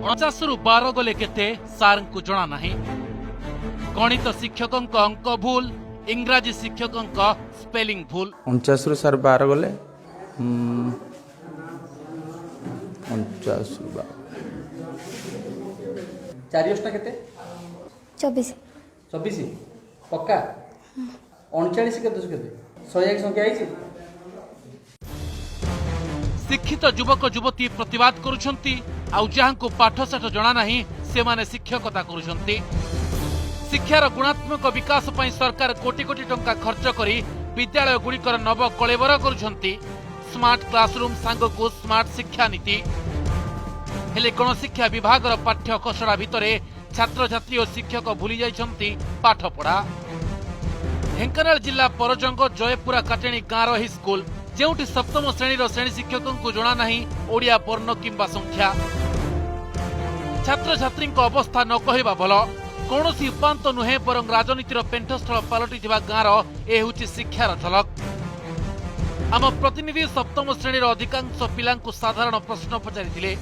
49 रु 12 गले केते सार को जना नहीं। गणित शिक्षकों अंक भूल, इंग्राजी शिक्षकों स्पेलिंग भूल। 49 रु सार 12 गले 49 रु 12 चारि अष्टा केते 24 24 पक्का 39 केते केते 101 संख्या आइछि। शिक्षित युवक युवती प्रतिवाद करुछंती आउ जहांको पाठशाठ जना नहीं से माने शिक्षकता करुछंती। शिक्षार गुणात्मक विकास पई सरकार कोटी कोटी टंका खर्च करी विद्यालय गुड़िकर नव कलेबर करुछंती। स्मार्ट क्लासरूम सांगको स्मार्ट शिक्षा नीति हेले गणशिक्षा विभागर पाठ्य खसड़ा भितरे छात्र छात्री और शिक्षक भूली जाइछंती पाठ पढ़ा। ढेंकानाल जिला परजंग जयपुरा काटेणी गाँव ही स्कूल जेउठी सप्तम श्रेणी श्रेणी शिक्षकों को जना नहीं ओडिया वर्ण किंबा संख्या। छात्र छात्री अवस्था न कहवा भल कौन उपांत नुहे बरं राजनीतिर पेंठस्थल पलटि गाँव ए हूँ शिक्षार झलक। आम प्रतिनिधि सप्तम श्रेणी अधिकांश पिला साधारण प्रश्न पचारि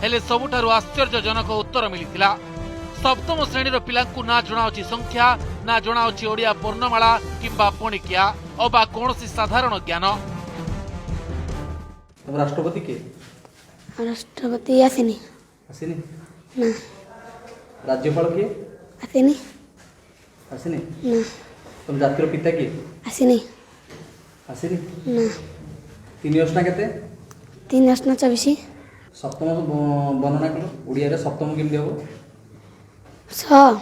हेले सबुठारु आश्चर्यजनक उत्तर मिलिथिला। सप्तम श्रेणी पिला ना जनाअछि संख्या ना जनाअछि ओडिया वर्णमाला किंबा पणिकिया अबा कौनसी साधारण ज्ञान। राष्ट्रपति के राष्ट्रपति आसिनी आसिनी ना राज्यपाल के आसिनी आसिनी ना तुम जातिर पिता के आसिनी आसिनी ना 3 अष्टा केते 3 अष्टा 24 सप्तम वर्णना कलो ओडिया रे सप्तम केमि देबो 6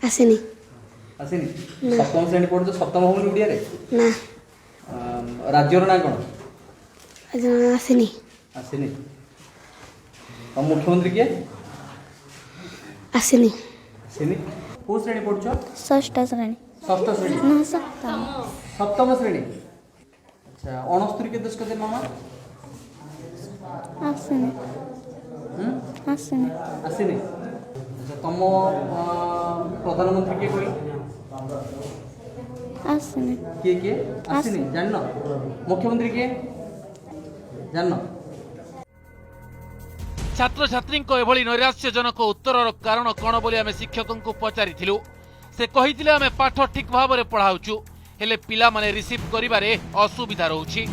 आसिनी आसिनी सप्तम श्रेणी पढ़ो सप्तम होनी ओडिया रे ना राज्यर ना कोन आसिनी आसिनी और मुख्यमंत्री के आसिनी आसिनी को श्रेणी पढ़ो षष्ठ श्रेणी षष्ठ श्रेणी ना सप्तम सप्तम श्रेणी। अच्छा 69 के दशक दे मामा आसिनी आसिनी आसिनी। अच्छा तुम प्रधानमंत्री के कोई आसिनी के आसिनी जानना मुख्यमंत्री के जानना। छात्र छात्री एभली नैराश्यजनक उत्तर कारण कौन बोली आम शिक्षकों को पचारि से कही आम पाठ ठीक भाव में पढ़ाऊचु हेले पिला माने रिसीव करिबारे असुविधा रहउछि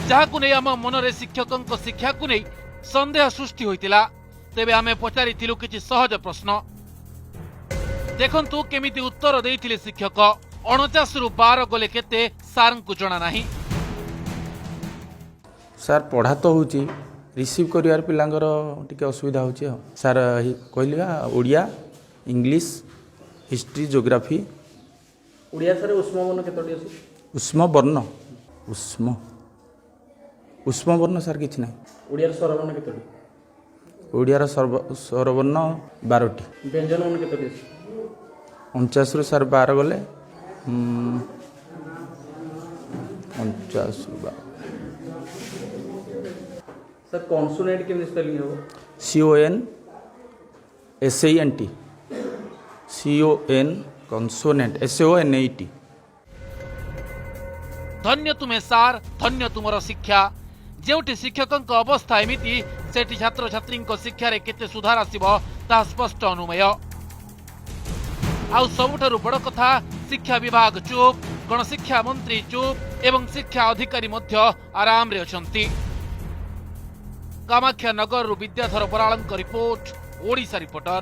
जहाकु नै आम मनरे शिक्षकों शिक्षा को नै संदेह सृष्टि होइतिला। तेबे आमे पचारिथिलु किछि सहज प्रश्न देखंतु केमिति उत्तर देइथिले शिक्षक 49 रु 12 गले केते सार को जना नाही। सार पढ़ा तो होची रिसीव करिवार पिलांगर टिके असुविधा होची सार कहलिया Odia English history geography Odia सर उष्म वर्ण केतोटी अछि उष्म वर्ण उष्म वर्ण सार किछि नाही। ओडिया स्वर वर्ण केतोटी ओडिया स्वर वर्ण 12टी व्यंजन वर्ण केतोटी अछि 49 रु सार 12 गले 49 रु 12 सर कॉन्सोनेंट के स्पेलिंग हो CONSANT CON कॉन्सोनेंट SONAT। धन्य तुमे सार धन्य तुमर शिक्षा जेउठी शिक्षकों अवस्था एमिति सेठी छात्र छात्री शिक्षा केते सुधार आसिबो ता स्पष्ट अनुमेय। आउ सबुठारु बड़ कथा शिक्षा विभाग चुप गणशिक्षा मंत्री चुप एवं शिक्षा अधिकारी मध्य आराम रे अछंती। Kamakhya Nagar Vidyadhar बराळंक report Odisha reporter.